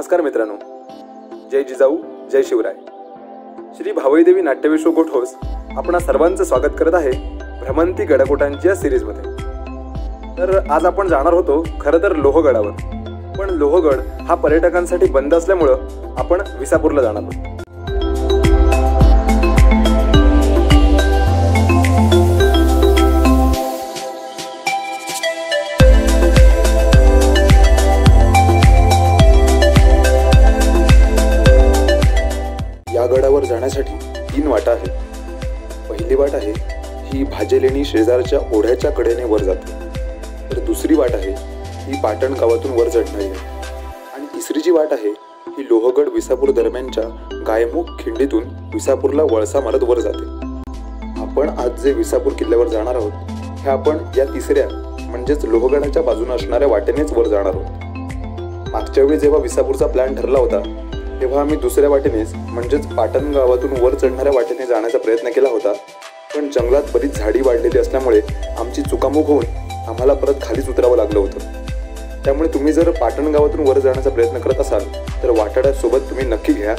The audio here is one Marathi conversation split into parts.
नमस्कार मित्रांनो, जय जिजाऊ जय शिवराय. श्री भावईदेवी नाट्यविश्व गोठोस आपणा सर्वांचं स्वागत करत आहे भ्रमंती गडाकोटांच्या सिरीजमध्ये. तर आज आपण जाणार होतो खरं तर लोहगडावर, पण लोहगड हा पर्यटकांसाठी बंद असल्यामुळं आपण विसापूरला जाणार आहोत. या गडावर जाण्यासाठी 3 वाटा आहेत. पहिली वाट आहे ही भाजेलेणी शेजारच्या ओढ्याच्या कडेने वर जाते, तर दुसरी वाट आहे ही पाटण गावातून वर चढणारी आहे, आणि तिसरी जी वाट आहे ही लोहगड विसापूर दरम्यानच्या गायमुख खिंडीतून विसापूरला वळसा मारत वर जाते. आपण आज जे विसापूर किल्ल्यावर जाणार आहोत हे आपण या तिसऱ्या म्हणजेच लोहगडाच्या बाजूने असणाऱ्या वाटेनेच वर जाणार आहोत. मागच्या वेळी जेव्हा विसापूरचा प्लॅन ठरला होता तेव्हा आम्ही दुसऱ्या वाटेनेच म्हणजेच पाटण गावातून वर चढणाऱ्या वाटेने जाण्याचा प्रयत्न केला होता, पण जंगलात बरीच झाडी वाढलेली असल्यामुळे आमची चुकामुक होऊन आम्हाला परत खालीच उतरावं लागलं होतं. त्यामुळे तुम्ही जर पाटण गावातून वर जाण्याचा प्रयत्न करत असाल तर वाटाड्यासोबत तुम्ही नक्की घ्या.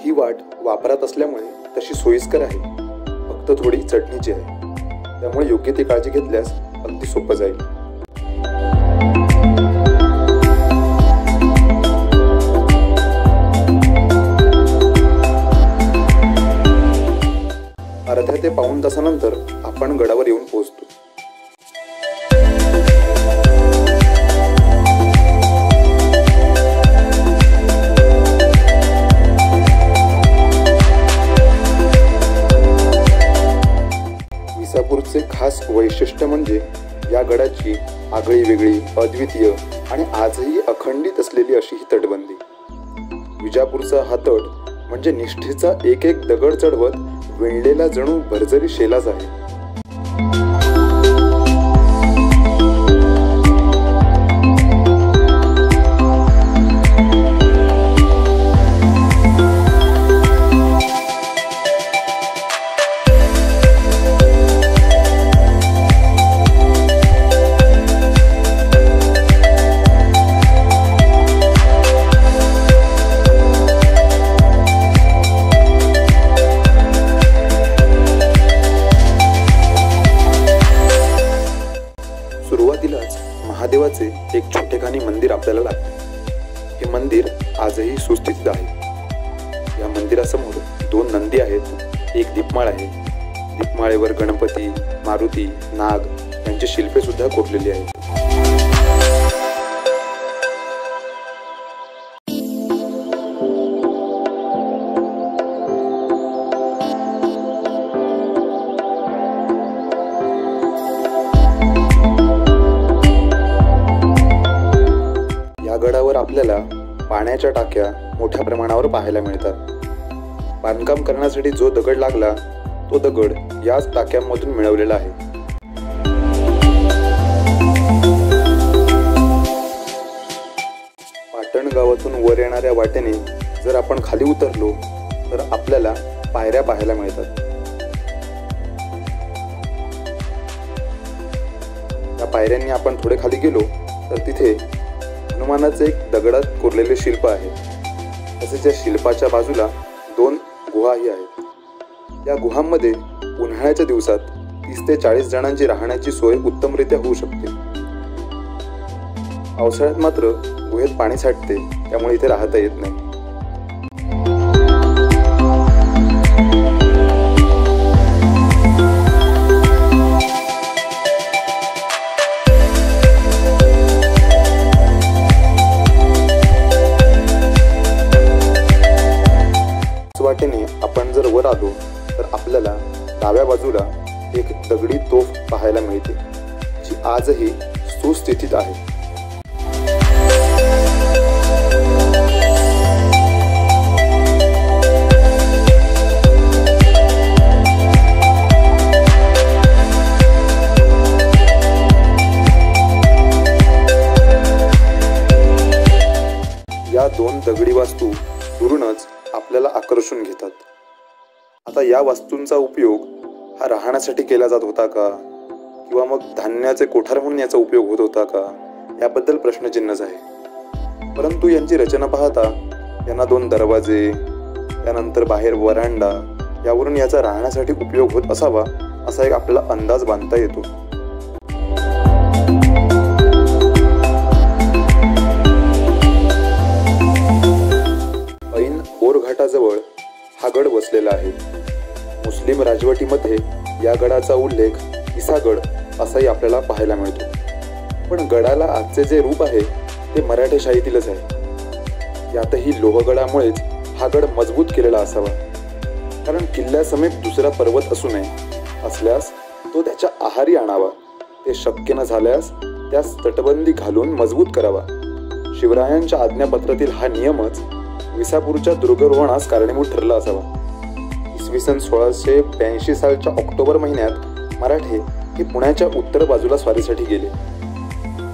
ही वाट वापरात असल्यामुळे तशी सोयीस्कर आहे, फक्त थोडी चटणीची आहे, त्यामुळे योग्य ती काळजी घेतल्यास अगदी सोपं जाईल. अर्ध्या ते पाऊण तासानंतर आपण गडावर येऊन पोहोचतो. विसापूरचे खास वैशिष्ट्य म्हणजे या गडाची आगळी वेगळी, अद्वितीय आणि आजही अखंडित असलेली अशी ही तटबंदी. विजापूरचा हा तट म्हणजे निष्ठेचा एक एक दगड चढवत विणलेला जणू भरजरी शेलाच आहे. सुरुवातीलाच महादेवाचे एक छोटेखानी मंदिर आपल्याला लागते. हे मंदिर आजही सुस्थितीत आहे. या मंदिरासमोर 2 नंदी आहेत, एक दीपमाळ आहे. दीपमाळेवर गणपती, मारुती, नाग यांची शिल्पे सुद्धा कोरलेली आहेत. गडावर आपल्याला पाण्याच्या टाक्या मोठ्या प्रमाणावर पाहायला मिळतात. बांधकाम करण्यासाठी जो दगड लागला तो दगड याच टाक्यांमधून मिळवलेला आहे. पाटण गावातून वर येणाऱ्या वाटेने जर आपण खाली उतरलो तर आपल्याला पायऱ्या पाहायला मिळतात. त्या पायऱ्यांनी आपण थोडे खाली गेलो तर तिथे हनुमानाचे एक दगडात कोरलेले शिल्प आहे. तसेच या शिल्पाच्या बाजूला 2 गुहाही आहेत. या गुहांमध्ये उन्हाळ्याच्या दिवसात 30 ते 40 जणांची राहण्याची सोय उत्तमरित्या होऊ शकते. पावसाळ्यात मात्र गुहेत पाणी साठते, त्यामुळे इथे राहता येत नाही. वाटेने आपण जर वर आलो तर आपल्याला डाव्या बाजूला एक दगडी तोफ पाहायला मिळते, जी आजही सुस्थितीत आहे. या दोन दगडी वास्तू दुरूनच आपल्याला आकर्षून घेतात. आता या वास्तूंचा उपयोग हा राहण्यासाठी केला जात होता का, किंवा मग धान्याचे कोठार म्हणून याचा उपयोग होत होता का, याबद्दल प्रश्नचिन्हच आहे. परंतु यांची रचना पाहता यांना दोन दरवाजे, त्यानंतर बाहेर वरांडा, यावरून याचा राहण्यासाठी उपयोग होत असावा असा एक आपल्याला अंदाज बांधता येतो. ऐन बोरघाटाजवळ हा गड वसलेला आहे. मुस्लिम राजवटीमध्ये या गडाचा उल्लेख इसागड असाही आपल्याला पाहायला मिळतो. पण गडाला आजचे जे रूप आहे ते मराठेशाहीतीलच आहे. यातही लोहगडामुळेच हा गड मजबूत केलेला असावा. कारण किल्ल्यासमेत दुसरा पर्वत असू नये, असल्यास तो त्याच्या आहारी आणावा. ते शक्य न झाल्यास त्यास तटबंदी घालून मजबूत करावा. शिवरायांच्या आज्ञापत्रातील हा नियमच विसापूरच्या दुर्गरोहणास कारणीभूत ठरला असावा. इसवी सन 1682 सालच्या ऑक्टोबर महिन्यात मराठे हे पुण्याच्या उत्तर बाजूला स्वारीसाठी गेले.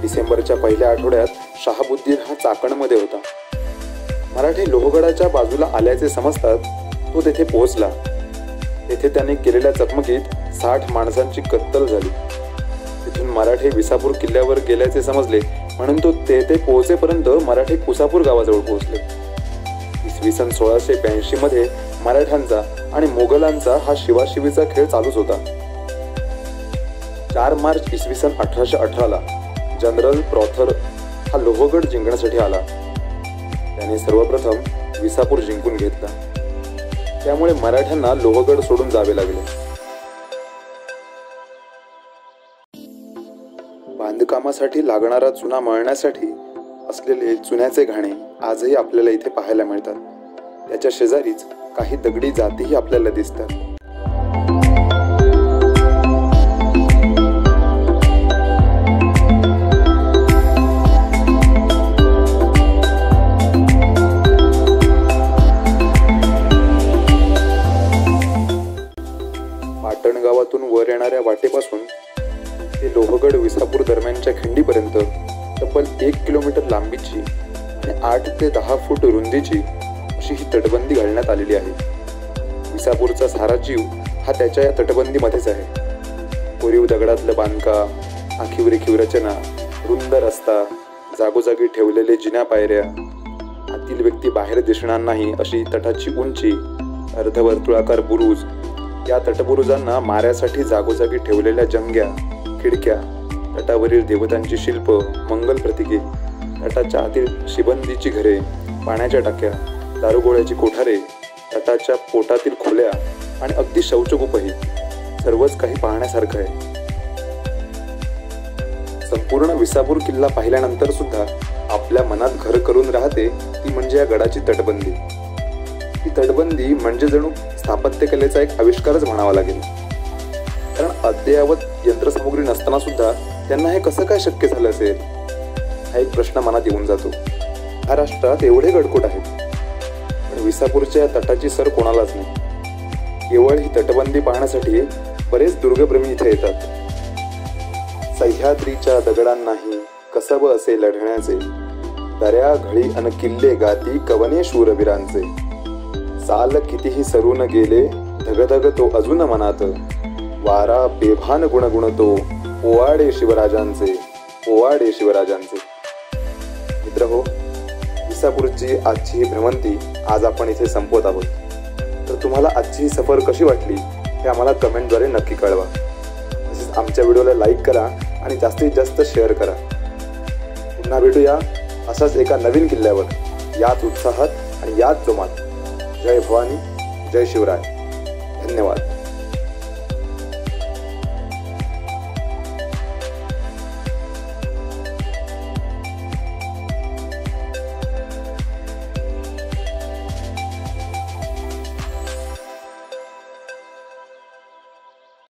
डिसेंबरच्या पहिल्या आठवड्यात शहाबुद्दीन हा चाकणमध्ये होता. मराठे लोहगडाच्या बाजूला आल्याचे समजतात तो तेथे पोहोचला. तेथे त्याने केलेल्या चकमकीत 60 माणसांची कत्तल झाली. तिथून मराठे विसापूर किल्ल्यावर गेल्याचे समजले, म्हणून तो तेथे पोहोचेपर्यंत मराठे कुसापूर गावाजवळ पोहोचले. इसवी सन 1682 मध्ये मराठ्यांचा आणि मोगलांचा हा शिवाशिवीचा खेळ चालूच होता. 4 मार्च इसवी सन 1818 जनरल प्रॉथर हा लोहगड जिंकण्यासाठी आला. त्याने सर्वप्रथम विसापूर जिंकून घेतला. त्यामुळे मराठ्यांना लोहगड सोडून जावे लागले. बांधकामासाठी लागणारा चुना मळण्यासाठी असलेले चुन्याचे घाणे आजही आपल्याला इथे पाहायला मिळतात. त्याच्या शेजारीच काही दगडी जातीही आपल्याला दिसतात. पाटण गावातून वर येणाऱ्या वाटेपासून ते लोहगड विसापूर दरम्यानच्या खिंडीपर्यंत तब्बल 1 किलोमीटर लांबीची आणि 8 ते 10 फूट रुंदीची अशी ही तटबंदी घालण्यात आलेली आहे. विसापूरचा सारा जीव हा त्याच्या या तटबंदीमध्येच आहे. कोरीव दगडातलं बांधकाम, आखीवरेखीव रचना, रुंद रस्ता, जागोजागी ठेवलेले जिन्या पायऱ्या, आतील व्यक्ती बाहेर दिसणार नाही अशी तटाची उंची, अर्धवर्तुळाकार बुरुज, या तटबुरुजांना माऱ्यासाठी जागोजागी ठेवलेल्या जंग्या, खिडक्या, तटावरील देवतांची शिल्प, मंगल प्रतीके, तटाच्या आतील शिबंदीची घरे, पाण्याच्या टाक्या, दारुगोळ्याची कोठारे, तटाच्या पोटातील खोल्या आणि अगदी शौचकूपही, सर्वच काही पाहण्यासारखं आहे. संपूर्ण विसापूर किल्ला पाहिल्यानंतर सुद्धा आपल्या मनात घर करून राहते ती म्हणजे या गडाची तटबंदी. ही तटबंदी म्हणजे जणू स्थापत्यकलेचा एक आविष्कारच म्हणावा लागेल. कारण अद्ययावत यंत्रसामुग्री नसताना सुद्धा त्यांना हे कसं काय शक्य झालं असेल, हा एक प्रश्न मनात येऊन जातो. महाराष्ट्रात एवढे गडकोट आहेत, पण विसापूरच्या तटाची सर कोणालाच नाही. केवळ ही तटबंदी पाहण्यासाठी बरेच दुर्गप्रेमी इथे येतात. सह्याद्रीच्या दगडांनाही कसब असे लढण्याचे, दऱ्या घळी अन किल्ले गाती कवने शूरवीरांचे, साल कितीही सरून गेले धगधग तो अजून मनात, वारा बेभान गुणगुणतो पोवाडे शिवराजांचे, पोवाडे शिवराजांचे. मित्रहो, विसापूरची आजची ही भ्रमंती आज आपण इथे संपवत आहोत. तर तुम्हाला आजची ही सफर कशी वाटली हे आम्हाला कमेंटद्वारे नक्की कळवा. तसेच आमच्या व्हिडिओला लाईक करा आणि जास्तीत जास्त शेअर करा. पुन्हा भेटूया असाच एका नवीन किल्ल्यावर, याच उत्साहात आणि याच जोमात. जय भवानी, जय शिवराय. धन्यवाद.